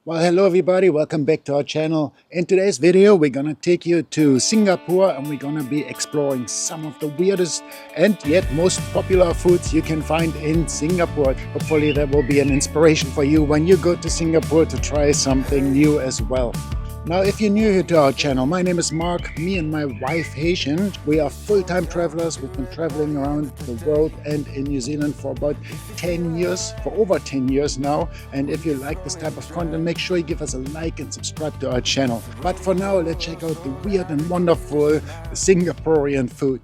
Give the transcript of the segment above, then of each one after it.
Well, hello everybody, welcome back to our channel. In today's video, we're gonna take you to Singapore and we're gonna be exploring some of the weirdest and yet most popular foods you can find in Singapore. Hopefully that will be an inspiration for you when you go to Singapore to try something new as well. Now, if you're new here to our channel, my name is Mark. Me and my wife, Haitian, we are full-time travelers. We've been traveling around the world and in New Zealand for about 10 years, for over 10 years now. And if you like this type of content, make sure you give us a like and subscribe to our channel. But for now, let's check out the weird and wonderful Singaporean food.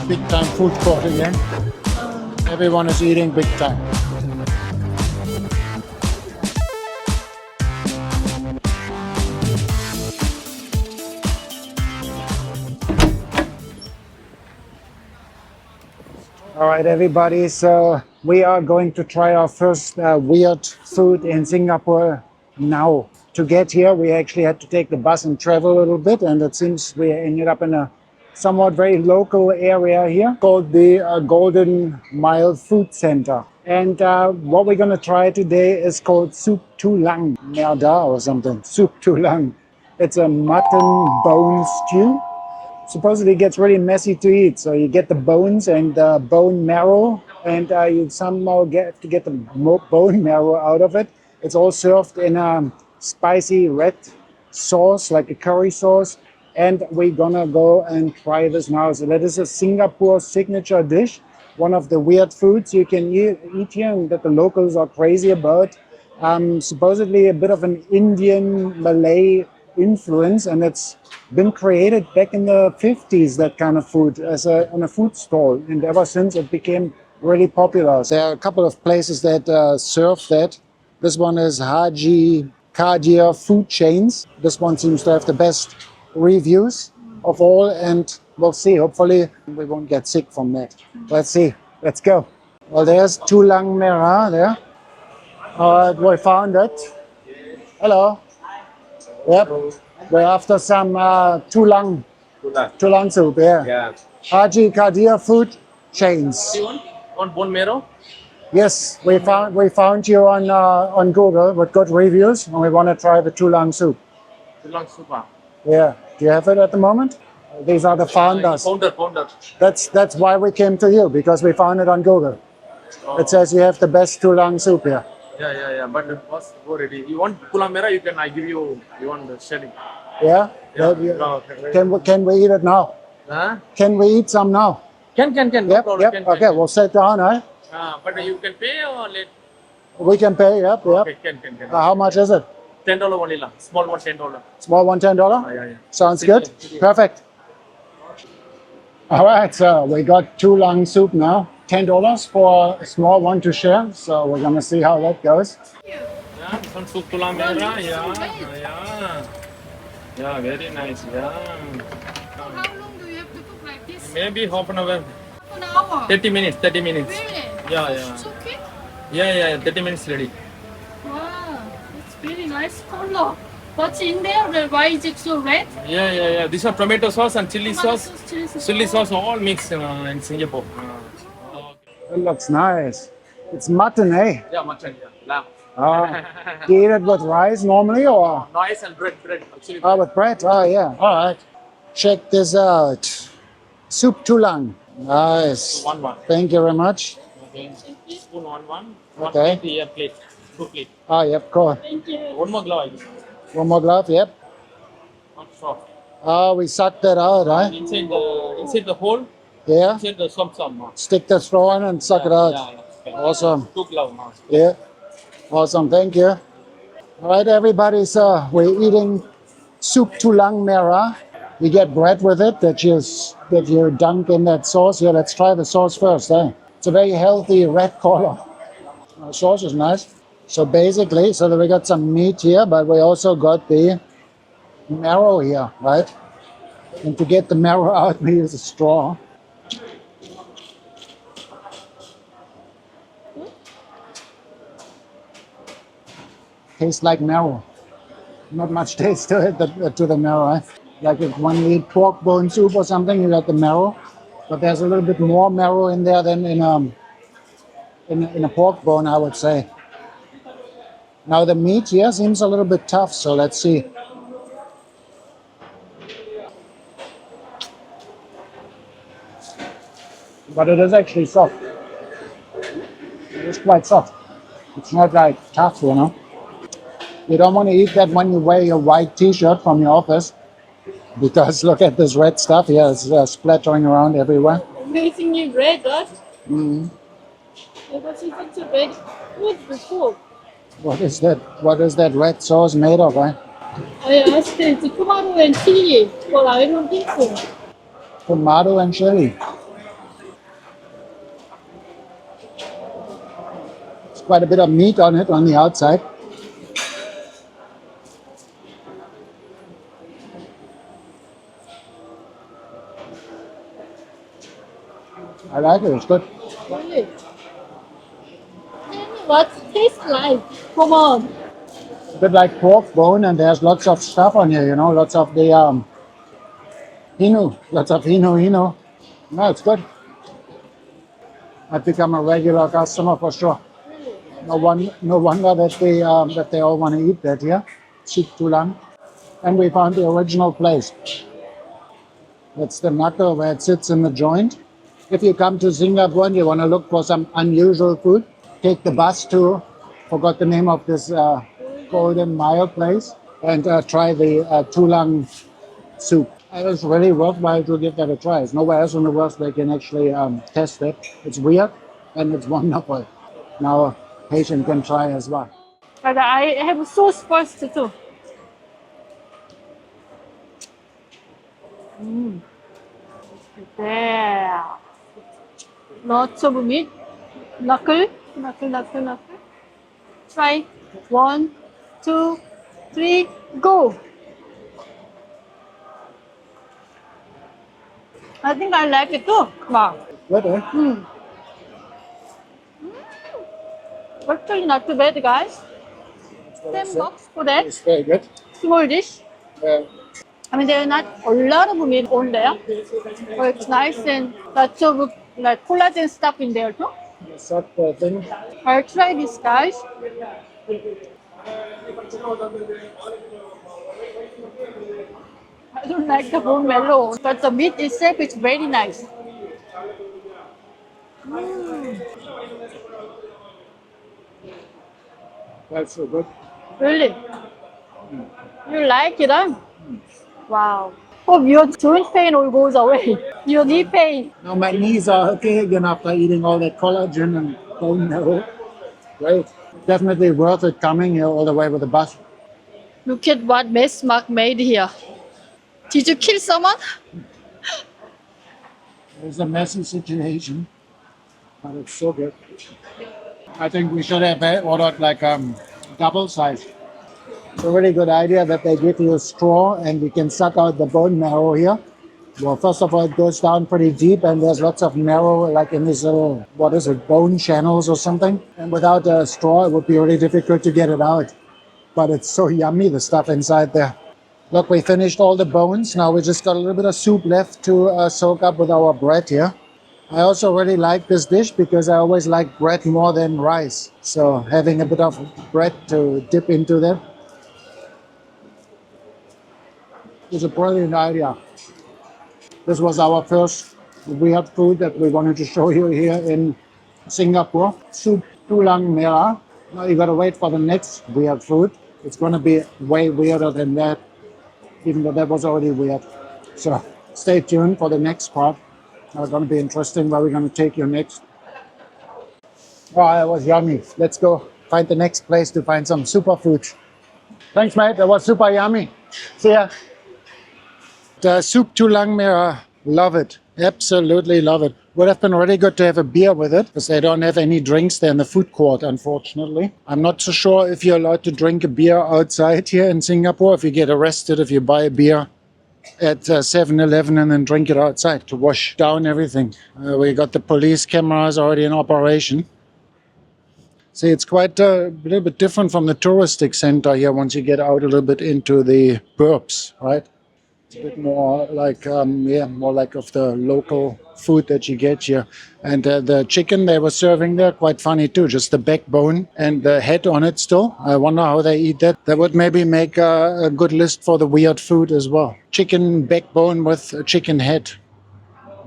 Big time food court again. Everyone is eating big time. All right, everybody. So we are going to try our first weird food in Singapore now. To get here, we actually had to take the bus and travel a little bit, and it seems we ended up in a somewhat very local area here called the Golden Mile Food Center. And what we're going to try today is called Soup Tulang, Merah or something. Soup Tulang. It's a mutton bone stew. Supposedly it gets really messy to eat. So you get the bones and bone marrow, and you somehow get to get the bone marrow out of it. It's all served in a spicy red sauce, like a curry sauce. And we're gonna go and try this now. So that is a Singapore signature dish, one of the weird foods you can eat here and that the locals are crazy about. Supposedly a bit of an Indian Malay influence, and it's been created back in the 50s, that kind of food, on a food stall. And ever since it became really popular. There are a couple of places that serve that. This one is Haji Kadir Food Chains. This one seems to have the best reviews of all, and we'll see. Hopefully we won't get sick from that. Let's see. Let's go. Well, there's Tulang Merah there. We found it. Hello. Yep. We're after some tulang soup. Yeah. Haji Kadir Food Chains. Do you want bone marrow? Yes, we found you on Google with good reviews, and we want to try the tulang soup. Tulang soup. Yeah. Do you have it at the moment? These are the founders. Founder. That's why we came to you, because we found it on Google. Oh. It says you have the best tulang soup here. Yeah. But it was already. You want tulang merah? I give you. You want the shelling? Yeah. No, Can we eat it now? Huh? Can we eat some now? Can. No Yep. problem. Yep. Okay. We'll sit down. But you can pay or late? We can pay. Yep. Okay, can. How much is it? $10 only lah. Small one $10. Small one, $10? Yeah. Sounds good. Perfect. All right, so we got tulang soup now. $10 for a small one to share. So we're gonna see how that goes. Yeah, this one soup tulang merah. Yeah, very nice. Yeah. So how long do you have to cook like this? Maybe half an hour. An hour. 30 minutes. Really? Yeah. It's okay? Yeah. 30 minutes ready. Wow, it's very nice color. What's in there? Why is it so red? Yeah. These are tomato sauce and chili sauce. Chili sauce Oh. all mixed in Singapore. It looks nice. It's mutton, eh? Yeah, mutton, yeah. Lamb. Do you eat it with rice normally or? Rice and bread. Actually, Oh, with bread? Oh, yeah. All right. Check this out. Soup tulang. Nice. One. Thank you very much. Okay. Spoon one. Okay. Plate. 2 plate. Oh, yep, cool. Thank you. One more glove, I guess. One more glove, yep. Not soft. Oh, we sucked that out, huh? Inside the hole, Yeah. inside the some. Stick the straw in and suck it out. Yeah. Awesome. 2 glove now. Yeah. Awesome. Thank you. All right, everybody. So we're eating soup tulang merah. You get bread with it that you dunk in that sauce. Yeah, let's try the sauce first. It's a very healthy red color. The sauce is nice. So basically, we got some meat here, but we also got the marrow here, right? And to get the marrow out, we use a straw. Tastes like marrow. Not much taste to it, to the marrow. Eh? Like if when you eat pork bone soup or something, you got the marrow. But there's a little bit more marrow in there than in a pork bone, I would say. Now the meat here seems a little bit tough, so let's see. But it is actually soft. It is quite soft. It's not like tough, you know. You don't want to eat that when you wear your white t-shirt from your office, because look at this red stuff here. It's splattering around everywhere. Amazingly red, right? Mm. Because it's such a red food before. What is that? What is that red sauce made of? Eh? I asked it's tomato and chili, but I don't think so. Tomato and chili. There's quite a bit of meat on it on the outside. I like it. It's good. Really? Tell me what it tastes like. Come on. A bit like pork bone, and there's lots of stuff on here. You know, lots of the hinu, lots of hinu. No, it's good. I've become a regular customer for sure. No wonder that they all want to eat that here. Cheap Tulang. And we found the original place. That's the knuckle where it sits in the joint. If you come to Singapore and you want to look for some unusual food, take the bus to, forgot the name of this Golden Mile place, and try the Tulang soup. It was really worthwhile to give that a try. There's nowhere else in the world they can actually test it. It's weird and it's wonderful. Now, patient can try as well. But I have sauce first too. There. Lots of meat. Knuckle. Try. 1, 2, 3, go. I think I like it too. Wow. Good, eh? Actually not too bad, guys. Same box for that. It's very good. Small dish. Yeah. I mean, there are not a lot of meat on there, but it's nice and lots of like collagen stuff in there too. The salt thing. I'll try this, guys. I don't like the bone marrow, but the meat itself is very nice. That's so good. Really? You like it, huh? Wow. Hope your joint pain all goes away. Your knee pain. Now my knees are okay again after eating all that collagen and bone marrow. Great. Definitely worth it coming here all the way with the bus. Look at what mess Mark made here. Did you kill someone? It's a messy situation, but it's so good. I think we should have ordered like double size. It's a really good idea that they give you a straw and you can suck out the bone marrow here. Well, first of all, it goes down pretty deep and there's lots of marrow like in these little, what is it, bone channels or something. And without a straw, it would be really difficult to get it out. But it's so yummy, the stuff inside there. Look, we finished all the bones. Now we just got a little bit of soup left to soak up with our bread here. I also really like this dish because I always like bread more than rice. So having a bit of bread to dip into that is a brilliant idea. This was our first weird food that we wanted to show you here in Singapore. Soup Tulang Merah. Now you gotta wait for the next weird food. It's gonna be way weirder than that, even though that was already weird. So stay tuned for the next part. It's gonna be interesting where we're gonna take you next. Oh, that was yummy. Let's go find the next place to find some superfood. Thanks, mate. That was super yummy. See ya. The soup Tulang Merah, love it. Absolutely love it. Would have been really good to have a beer with it, because they don't have any drinks there in the food court, unfortunately. I'm not so sure if you're allowed to drink a beer outside here in Singapore, if you get arrested if you buy a beer at 7-Eleven and then drink it outside to wash down everything. We got the police cameras already in operation. See, it's quite a little bit different from the touristic center here once you get out a little bit into the burbs, right? It's a bit more like, yeah, more like of the local food that you get here. And the chicken they were serving there, quite funny too, just the backbone and the head on it still. I wonder how they eat that. That would maybe make a good list for the weird food as well. Chicken backbone with a chicken head.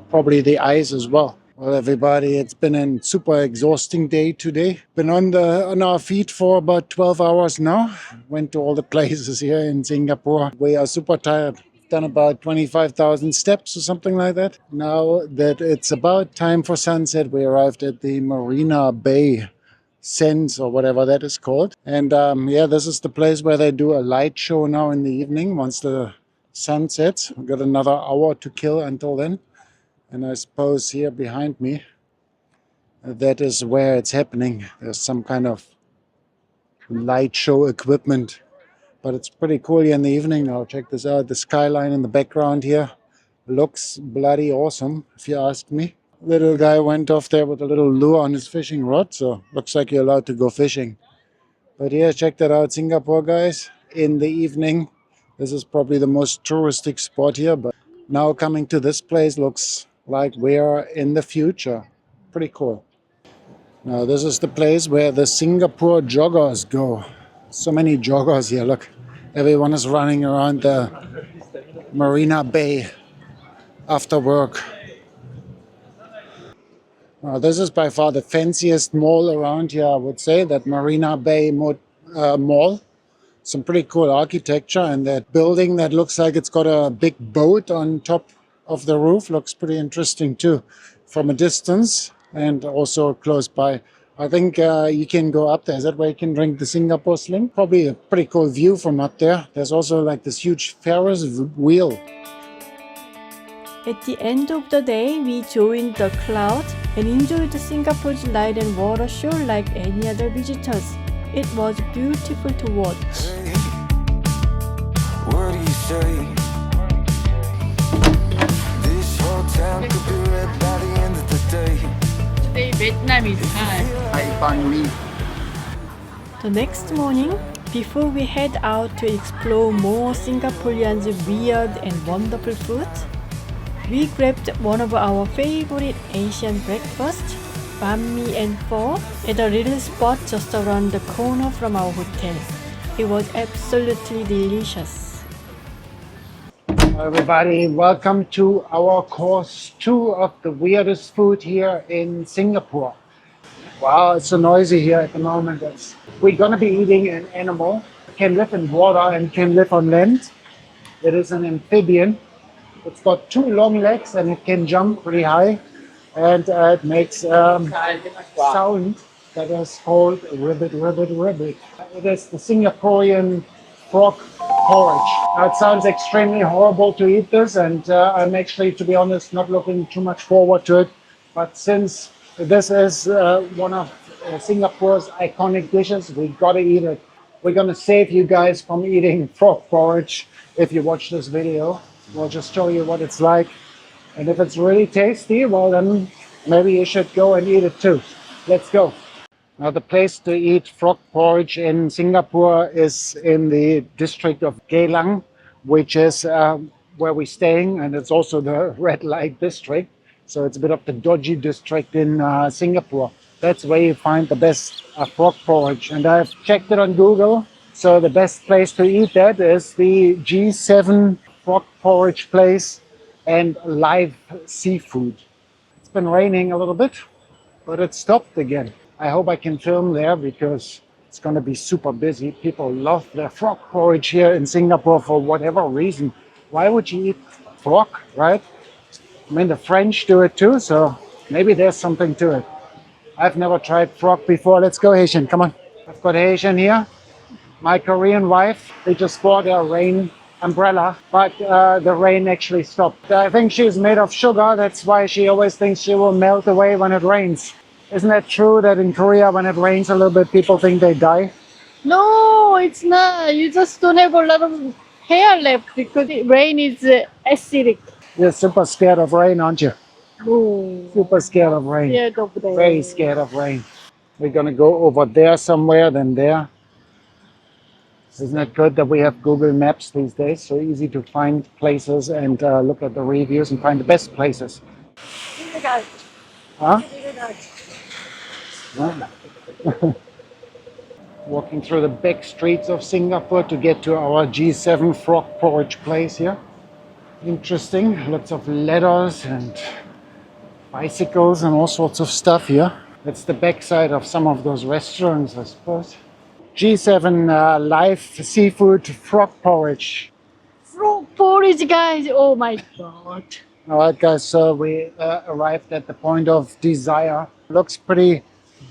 Probably the eyes as well. Well, everybody, it's been a super exhausting day today. Been on our feet for about 12 hours now. Went to all the places here in Singapore. We are super tired. Done about 25,000 steps or something like that. Now that it's about time for sunset, we arrived at the Marina Bay Sense or whatever that is called. And yeah, this is the place where they do a light show now in the evening once the sun sets. We've got another hour to kill until then. And I suppose here behind me, that is where it's happening. There's some kind of light show equipment. But it's pretty cool here in the evening now. Check this out. The skyline in the background here looks bloody awesome, if you ask me. Little guy went off there with a little lure on his fishing rod. So looks like you're allowed to go fishing. But yeah, check that out. Singapore, guys. In the evening. This is probably the most touristic spot here. But now coming to this place looks like we're in the future. Pretty cool. Now this is the place where the Singapore joggers go. So many joggers here, look. Everyone is running around the Marina Bay after work. This is by far the fanciest mall around here, I would say, that Marina Bay Mall. Some pretty cool architecture, and that building that looks like it's got a big boat on top of the roof looks pretty interesting too from a distance and also close by. I think you can go up there. Is that where you can drink the Singapore Sling? Probably a pretty cool view from up there. There's also like this huge Ferris wheel. At the end of the day, we joined the crowd and enjoyed Singapore's light and water show like any other visitors. It was beautiful to watch. Hey, what do you say? This whole town could be red by the end of the day. Today Vietnam is high. The next morning, before we head out to explore more Singaporeans' weird and wonderful food, we grabbed one of our favorite Asian breakfasts, banh mi and pho, at a little spot just around the corner from our hotel. It was absolutely delicious. Everybody, welcome to our course 2 of the weirdest food here in Singapore. Wow, it's so noisy here at the moment. We're going to be eating an animal. It can live in water and can live on land. It is an amphibian. It's got 2 long legs and it can jump pretty high. And it makes sound that is called ribbit, ribbit, ribbit. It is the Singaporean frog porridge. Now, it sounds extremely horrible to eat this, and I'm actually, to be honest, not looking too much forward to it. But since this is one of Singapore's iconic dishes, we gotta eat it. We're gonna save you guys from eating frog porridge if you watch this video. We'll just show you what it's like. And if it's really tasty, well then maybe you should go and eat it too. Let's go. Now the place to eat frog porridge in Singapore is in the district of Geylang, which is where we're staying, and it's also the red light district. So it's a bit of the dodgy district in Singapore. That's where you find the best frog porridge. And I've checked it on Google. So the best place to eat that is the G7 frog porridge place and live seafood. It's been raining a little bit, but it stopped again. I hope I can film there because it's going to be super busy. People love their frog porridge here in Singapore for whatever reason. Why would you eat frog, right? I mean, the French do it too, so maybe there's something to it. I've never tried frog before. Let's go, Haitian. Come on. I've got Haitian here. My Korean wife, they just bought a rain umbrella, but the rain actually stopped. I think she's made of sugar. That's why she always thinks she will melt away when it rains. Isn't that true that in Korea, when it rains a little bit, people think they die? No, it's not. You just don't have a lot of hair left because the rain is acidic. You're super scared of rain, aren't you? Oh, Super scared of rain. scared of the Very scared of rain. We're gonna go over there somewhere, then there. Isn't it good that we have Google Maps these days? So easy to find places and look at the reviews and find the best places. Huh? Yeah. Walking through the back streets of Singapore to get to our G7 frog porridge place here. Interesting, lots of letters and bicycles and all sorts of stuff here. That's the backside of some of those restaurants, I suppose. G7 live seafood frog porridge. Frog porridge, guys. Oh my god. All right, guys, so we arrived at the point of desire. Looks pretty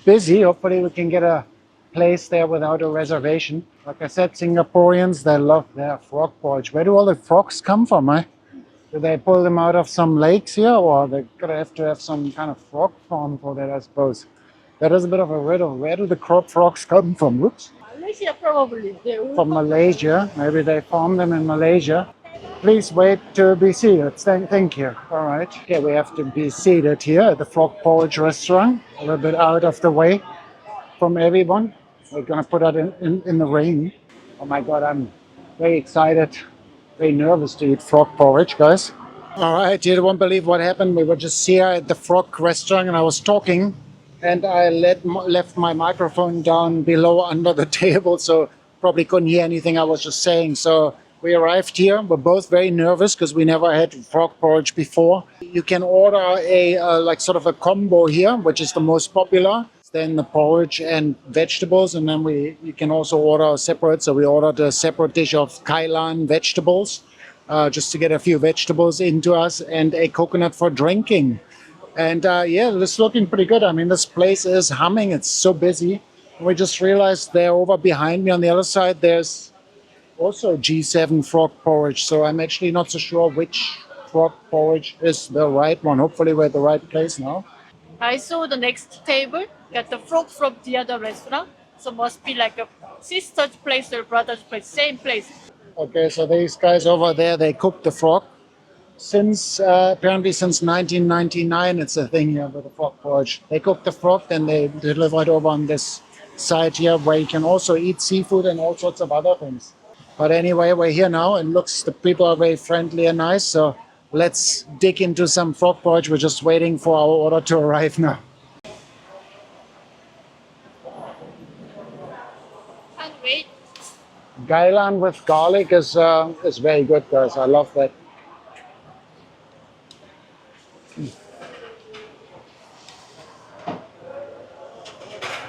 busy. Hopefully we can get a place there without a reservation. Like I said, Singaporeans, they love their frog porridge. Where do all the frogs come from, eh? Do they pull them out of some lakes here, or they're gonna have to have some kind of frog farm for that, I suppose? That is a bit of a riddle. Where do the crop frogs come from? Whoops. Malaysia probably. From Malaysia. Maybe they farm them in Malaysia. Please wait to be seated. Thank you. All right. Okay, we have to be seated here at the frog porridge restaurant, a little bit out of the way from everyone. We're gonna put that in the rain. Oh my God, I'm very excited, very nervous to eat frog porridge, guys. All right, you won't believe what happened. We were just here at the frog restaurant and I was talking and I left my microphone down below under the table, so probably couldn't hear anything I was just saying. So we arrived here. We're both very nervous because we never had frog porridge before. You can order a like sort of a combo here, which is the most popular. Then the porridge and vegetables, and then you can also order separate. So we ordered a separate dish of Geylang vegetables, just to get a few vegetables into us, and a coconut for drinking. And yeah, this is looking pretty good. I mean, this place is humming. It's so busy. We just realized there over behind me on the other side, there's also G7 frog porridge. So I'm actually not so sure which frog porridge is the right one. Hopefully we're at the right place now. I saw the next table, got the frog from the other restaurant. So must be like a sister's place or brother's place, same place. Okay, so these guys over there, they cook the frog. Apparently since 1999, it's a thing here with the frog porridge. They cook the frog, then they deliver it over on this side here where you can also eat seafood and all sorts of other things. But anyway, we're here now and the people are very friendly and nice. So let's dig into some frog porridge. We're just waiting for our order to arrive now. Can't wait. Geylang with garlic is very good, guys. I love that.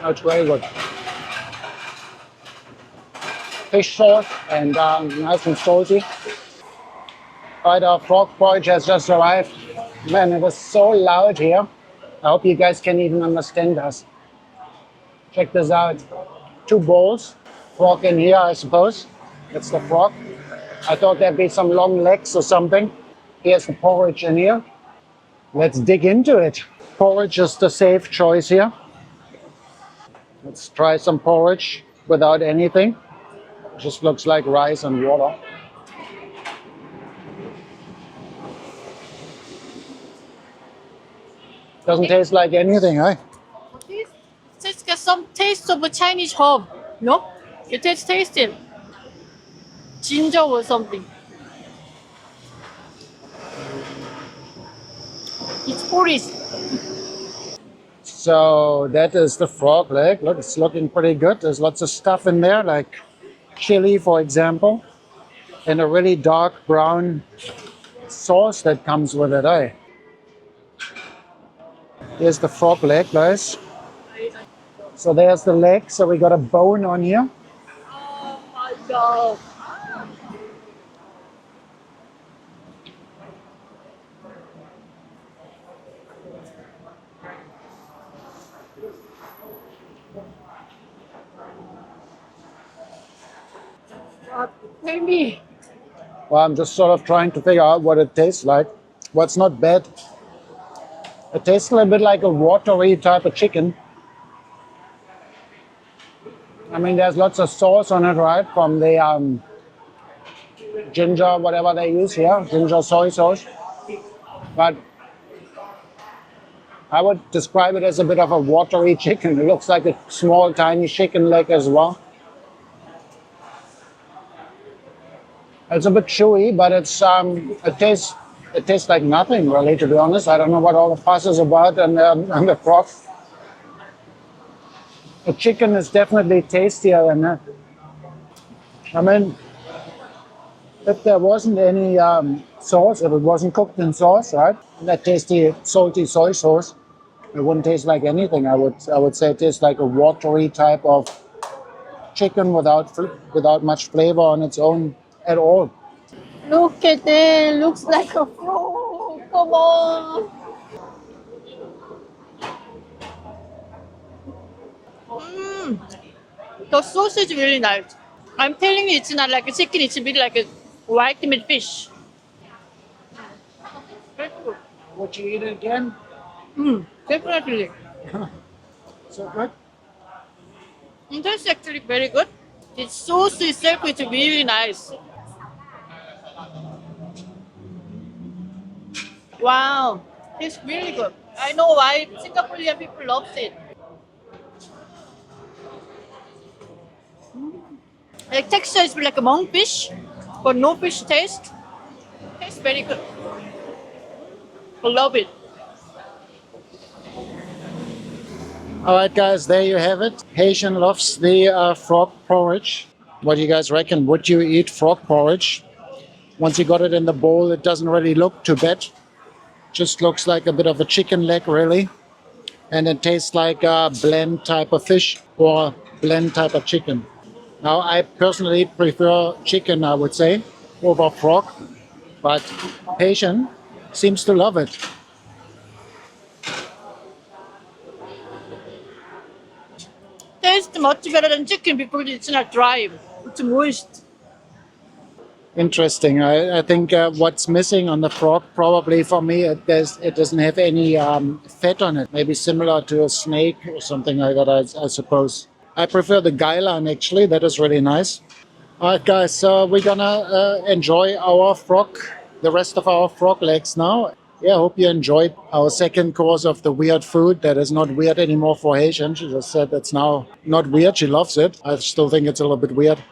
That's very good. Fish sauce and nice and salty. Right, our frog porridge has just arrived. Man, it is so loud here. I hope you guys can even understand us. Check this out. 2 bowls. Frog in here, I suppose. That's the frog. I thought there'd be some long legs or something. Here's the porridge in here. Let's dig into it. Porridge is the safe choice here. Let's try some porridge without anything. Just looks like rice and water. Doesn't taste like anything, eh? It's got some taste of a Chinese herb. No? It tastes it. Ginger or something. It's porridge. So that is the frog leg. Look, it's looking pretty good. There's lots of stuff in there, like chili, for example, and a really dark brown sauce that comes with it, eh? Here's the frog leg, guys. So there's the leg. So we got a bone on here. Oh my god. Maybe. Well, I'm just sort of trying to figure out what it tastes like. Well, it's not bad. It tastes a little bit like a watery type of chicken. I mean, there's lots of sauce on it, right? From the ginger, whatever they use here, ginger soy sauce. But I would describe it as a bit of a watery chicken. It looks like a small, tiny chicken leg as well. It's a bit chewy, but it tastes like nothing really, to be honest. I don't know what all the fuss is about and the frog. The chicken is definitely tastier than that. I mean, if there wasn't any sauce, if it wasn't cooked in sauce, right? That tasty, salty soy sauce, it wouldn't taste like anything. I would say it tastes like a watery type of chicken without much flavor on its own at all. Look at it. Looks like a frog. Come on. The sauce is really nice. I'm telling you, it's not like a chicken. It's a bit like a white meat fish. Very good. Would you eat it again? Definitely. So good? It tastes actually very good. The sauce itself is really nice. Wow, it's really good. I know why Singaporean people love it. The texture is like a monkfish, but no fish taste. Tastes very good. I love it. All right, guys, there you have it. Haitian loves the frog porridge. What do you guys reckon? Would you eat frog porridge? Once you got it in the bowl, it doesn't really look too bad. Just looks like a bit of a chicken leg, really. And it tastes like a blend type of fish or blend type of chicken. Now, I personally prefer chicken, I would say, over frog. But Haitian seems to love it. Tastes much better than chicken because it's not dry. It's moist. Interesting. I think what's missing on the frog, probably for me, it doesn't have any fat on it. Maybe similar to a snake or something like that, I suppose. I prefer the Geylang, actually. That is really nice. All right, guys, so we're gonna enjoy our frog, the rest of our frog legs now. Yeah, I hope you enjoyed our second course of the weird food that is not weird anymore for Haitian. She just said it's now not weird. She loves it. I still think it's a little bit weird.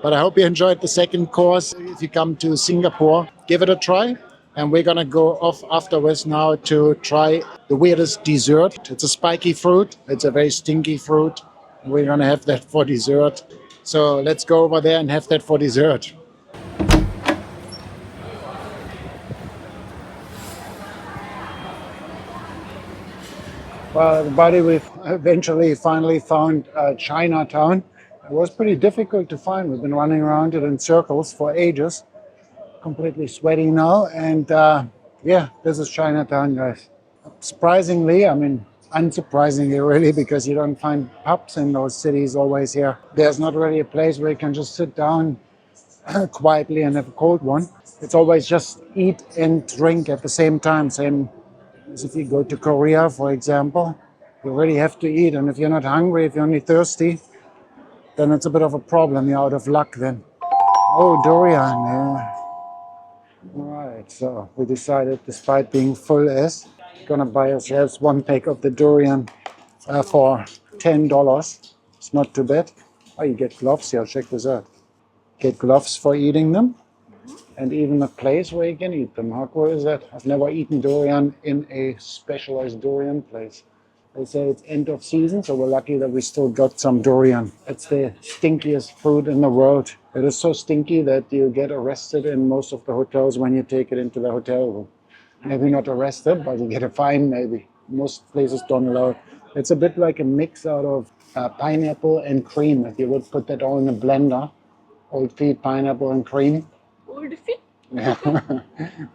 But I hope you enjoyed the second course. If you come to Singapore, give it a try. And we're going to go off afterwards now to try the weirdest dessert. It's a spiky fruit. It's a very stinky fruit. We're going to have that for dessert. So let's go over there and have that for dessert. Well, everybody, we've eventually finally found Chinatown. It was pretty difficult to find. We've been running around it in circles for ages. Completely sweaty now. And yeah, this is Chinatown, guys. Surprisingly, I mean, unsurprisingly really, because you don't find pubs in those cities always here. There's not really a place where you can just sit down quietly and have a cold one. It's always just eat and drink at the same time. Same as if you go to Korea, for example. You really have to eat. And if you're not hungry, if you're only thirsty, then it's a bit of a problem. You're out of luck then. Oh, Durian, yeah. All right, so we decided, despite being full as, gonna buy ourselves one pack of the Durian for $10. It's not too bad. Oh, you get gloves here, check this out. Get gloves for eating them, and even a place where you can eat them. How cool is that? I've never eaten durian in a specialized durian place. They say it's end of season, so we're lucky that we still got some durian. It's the stinkiest fruit in the world. It is so stinky that you get arrested in most of the hotels when you take it into the hotel room. Maybe not arrested, but you get a fine maybe. Most places don't allow it. It's a bit like a mix out of pineapple and cream. If you would put that all in a blender, old feet, pineapple and cream. Old feet? Yeah.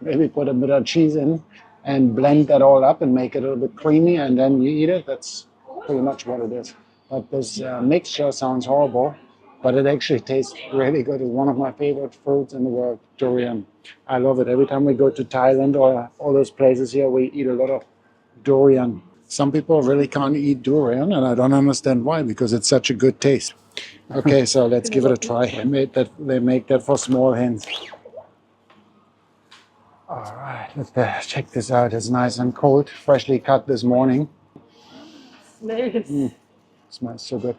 Maybe put a bit of cheese in and blend that all up and make it a little bit creamy, and then you eat it. That's pretty much what it is. But this mixture sounds horrible, but it actually tastes really good. It's one of my favorite fruits in the world, durian. I love it. Every time we go to Thailand or all those places here, we eat a lot of durian. Some people really can't eat durian, and I don't understand why, because it's such a good taste. Okay, so let's give it a try. They make that for small hands. All right, let's check this out. It's nice and cold, freshly cut this morning. Nice. Smells so good.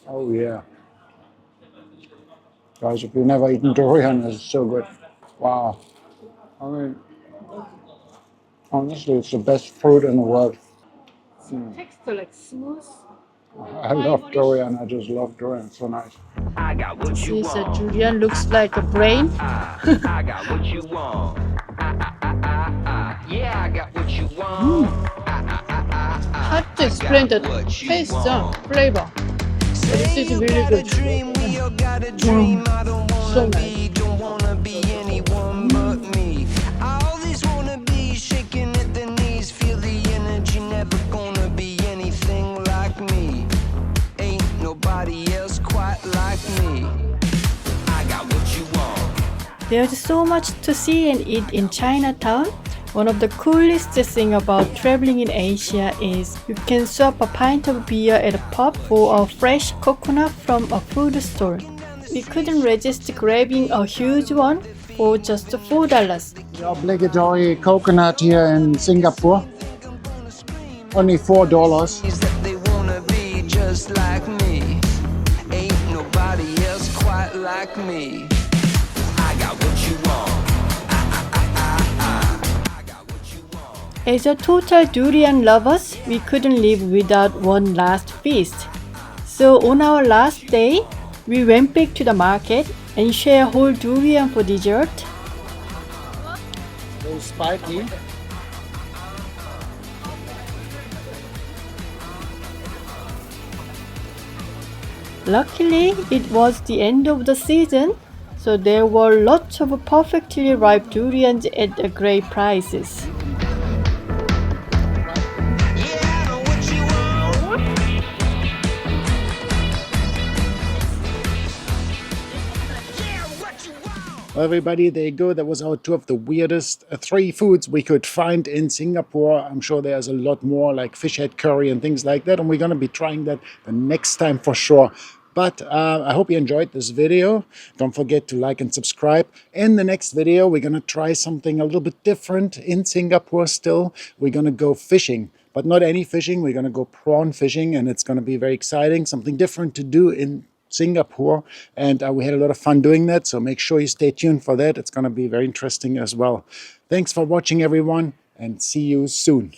Oh yeah. Guys, if you've never eaten durian, it's so good. Wow. I mean, honestly, it's the best fruit in the world. Texture like smooth. I love durian. I just love durian. It's so nice. I got what you This want. durian looks like a brain. I got what you want. Yeah, I got what you want. Hard to explain the taste, flavor. This is really good. Dream, we all got a dream. I don't So wanna nice. be, don't wanna be anyone but me. I always wanna be shaking at the knees. Feel the energy, never gonna be anything like me. Ain't nobody else quite like me. I got what you want. There's so much to see and eat in Chinatown. One of the coolest things about traveling in Asia is you can swap a pint of beer at a pub for a fresh coconut from a food store. We couldn't resist grabbing a huge one for just $4. The obligatory coconut here in Singapore. Only $4. Is that they wanna be just like me. Ain't nobody else quite like me. I got what you want. As a total durian lovers, we couldn't live without one last feast. So on our last day, we went back to the market and shared whole durian for dessert. Very spiky. Luckily, it was the end of the season, so there were lots of perfectly ripe durians at great prices. Yeah, I know what you want. Yeah, what you want. Well, everybody, there you go. That was our tour of the weirdest 3 foods we could find in Singapore. I'm sure there's a lot more, like fish head curry and things like that, and we're going to be trying that the next time for sure. But I hope you enjoyed this video. Don't forget to like and subscribe. In the next video, we're going to try something a little bit different in Singapore still. We're going to go fishing, but not any fishing. We're going to go prawn fishing, and it's going to be very exciting, something different to do in Singapore, and we had a lot of fun doing that, so make sure you stay tuned for that. It's going to be very interesting as well. Thanks for watching, everyone, and see you soon.